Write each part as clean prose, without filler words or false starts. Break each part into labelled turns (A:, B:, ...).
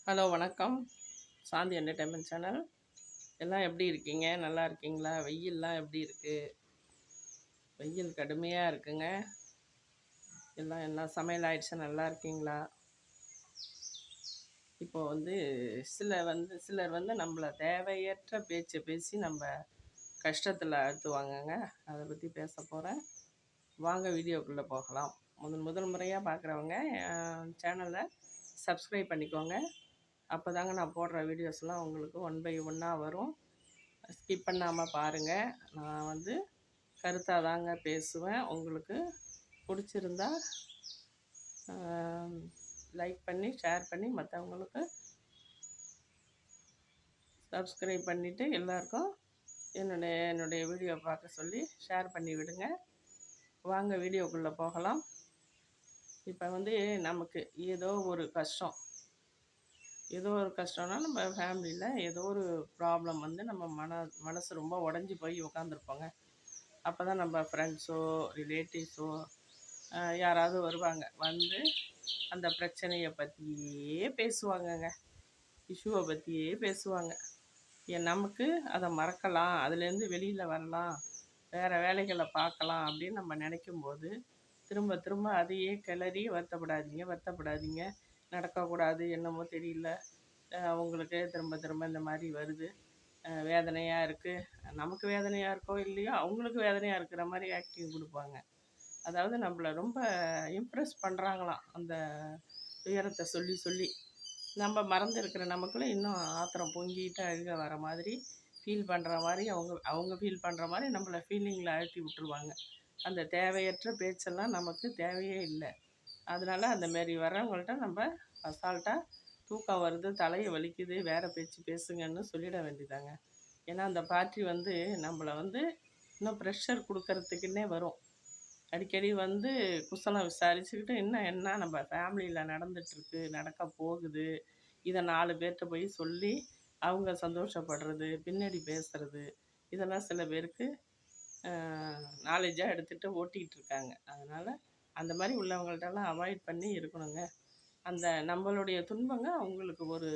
A: Hello வணக்கம். சாந்தி entertainment channel. எல்லாம் எப்படி இருக்கீங்க? நல்லா இருக்கீங்களா? வெயில்லாம் எப்படி இருக்கு? வெயில் கடுமையாக இருக்குங்க. எல்லாம் என்ன சமையல் ஆயிடுச்சா? நல்லா இருக்கீங்களா? இப்போ சிலர் வந்து நம்மளை தேவையற்ற பேச்சை பேசி நம்ம கஷ்டத்தில் அழுத்துவாங்கங்க. அதை பற்றி பேச போகிறேன். வாங்க வீடியோக்குள்ளே போகலாம். முதல் முறையாக பார்க்குறவங்க சேனலை சப்ஸ்கிரைப் பண்ணிக்கோங்க. அப்போ தாங்க நான் போடுற வீடியோஸ்லாம் உங்களுக்கு ஒன் பை ஒன்னாக வரும். ஸ்கிப் பண்ணாமல் பாருங்கள். நான் கருத்தாக தாங்க பேசுவேன். உங்களுக்கு பிடிச்சிருந்தா லைக் பண்ணி ஷேர் பண்ணி மற்றவங்களுக்கு சப்ஸ்கிரைப் பண்ணிவிட்டு எல்லாருக்கும் என்னுடைய வீடியோ பார்க்க சொல்லி ஷேர் பண்ணி விடுங்க. வாங்க வீடியோக்குள்ளே போகலாம். இப்போ நமக்கு ஏதோ ஒரு கஷ்டம்னா நம்ம ஃபேமிலியில் ஏதோ ஒரு ப்ராப்ளம் நம்ம மனசு ரொம்ப உடஞ்சி போய் உட்காந்துருப்போங்க. அப்போ தான் நம்ம ஃப்ரெண்ட்ஸோ ரிலேட்டிவ்ஸோ யாராவது வருவாங்க. அந்த பிரச்சனையை பற்றியே பேசுவாங்கங்க. இஷ்யூவை பற்றியே பேசுவாங்க. நமக்கு அதை மறக்கலாம், அதுலேருந்து வெளியில் வரலாம், வேறு வேலைகளை பார்க்கலாம் அப்படின்னு நம்ம நினைக்கும்போது திரும்ப திரும்ப அதையே கிளறி வருத்தப்படாதீங்க, நடக்கக்கூடாது, என்னமோ தெரியல, உங்களுக்கு திரும்ப திரும்ப இந்த மாதிரி வருது, வேதனையாக இருக்குது, நமக்கு வேதனையாக இருக்கோ இல்லையோ அவங்களுக்கு வேதனையாக இருக்கிற மாதிரி ஆக்டிங் கொடுப்பாங்க. அதாவது நம்மளை ரொம்ப இம்ப்ரெஸ் பண்ணுறாங்களாம். அந்த துயரத்தை சொல்லி சொல்லி நம்ம மறந்துருக்கிற நமக்குள்ளே இன்னும் ஆத்திரம் பொங்கிட்டு அழுக வர மாதிரி ஃபீல் பண்ணுற மாதிரி அவங்க ஃபீல் பண்ணுற மாதிரி நம்மளை ஃபீலிங்கில் அழுத்தி விட்டுருவாங்க. அந்த தேவையற்ற பேச்செல்லாம் நமக்கு தேவையே இல்லை. அதனால் அந்தமாரி வர்றவங்கள்ட்ட நம்ம அசால்ட்டாக தூக்கம் வருது, தலையை வலிக்குது, வேறு பேச்சு பேசுங்கன்னு சொல்லிட வேண்டியதாங்க. ஏன்னா அந்த பார்ட்டி நம்மளை இன்னும் ப்ரெஷர் கொடுக்கறதுக்குன்னே வரும். அடிக்கடி குசலம் விசாரிச்சுக்கிட்டு இன்னும் என்ன நம்ம ஃபேமிலியில் நடந்துகிட்ருக்கு, நடக்க போகுது, இதை 4 பேர்கிட்ட போய் சொல்லி அவங்க சந்தோஷப்படுறது, பின்னாடி பேசுகிறது, இதெல்லாம் சில பேருக்கு நாலேஜாக எடுத்துகிட்டு ஓட்டிகிட்டு இருக்காங்க. அதனால் அந்த மாதிரி உள்ளவங்கள்ட்டெல்லாம் அவாய்ட் பண்ணி இருக்கணுங்க. அந்த நம்மளுடைய துன்பங்க அவங்களுக்கு ஒரு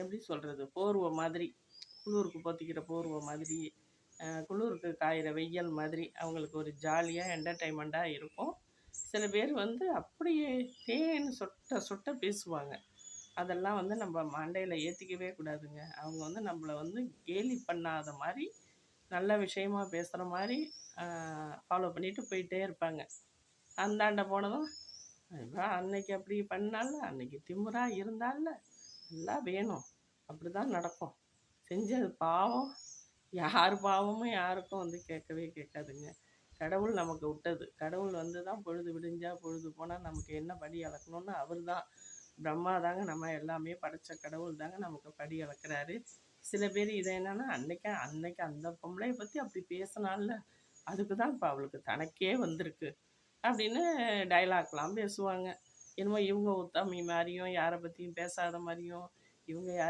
A: எப்படி சொல்கிறது, போர்வை மாதிரி, குளிருக்கு போத்திக்கிற போர்வை மாதிரி, குளிருக்கு காயிற வெயில் மாதிரி அவங்களுக்கு ஒரு ஜாலியாக என்டர்டைன்மெண்ட்டாக இருக்கும். சில பேர் அப்படியே தேன் சொட்ட சொட்ட பேசுவாங்க. அதெல்லாம் நம்ம மண்டையில் ஏற்றிக்கவே கூடாதுங்க. அவங்க நம்மளை கேலி பண்ணாத மாதிரி நல்ல விஷயமா பேசுகிற மாதிரி ஃபாலோ பண்ணிவிட்டு போயிட்டே இருப்பாங்க. அந்தாண்ட போனதும் அன்னைக்கு அப்படி பண்ணால, அன்னைக்கு திமிராக இருந்தால, எல்லாம் வேணும், அப்படி தான் நடக்கும், செஞ்சது பாவம், யார் பாவமும் யாருக்கும் கேட்கவே கேட்காதுங்க. கடவுள் நமக்கு விட்டது. கடவுள் தான் பொழுது விடிஞ்சா பொழுது போனால் நமக்கு என்ன படி அளக்கணும்னு அவர் தான், பிரம்மா தாங்க நம்ம எல்லாமே படைத்த கடவுள் தாங்க நமக்கு படி அளக்கிறாரு. சில பேர் இதை என்னென்னா அன்னைக்கு அந்த பொம்பளையை பற்றி அப்படி பேசினால அதுக்கு தான் இப்போ அவளுக்கு தனக்கே வந்திருக்கு அப்படின்னு டைலாக்லாம் பேசுவாங்க. என்னமோ இவங்க உத்தமி மாதிரியும், யாரை பற்றியும் பேசாத மாதிரியும், இவங்க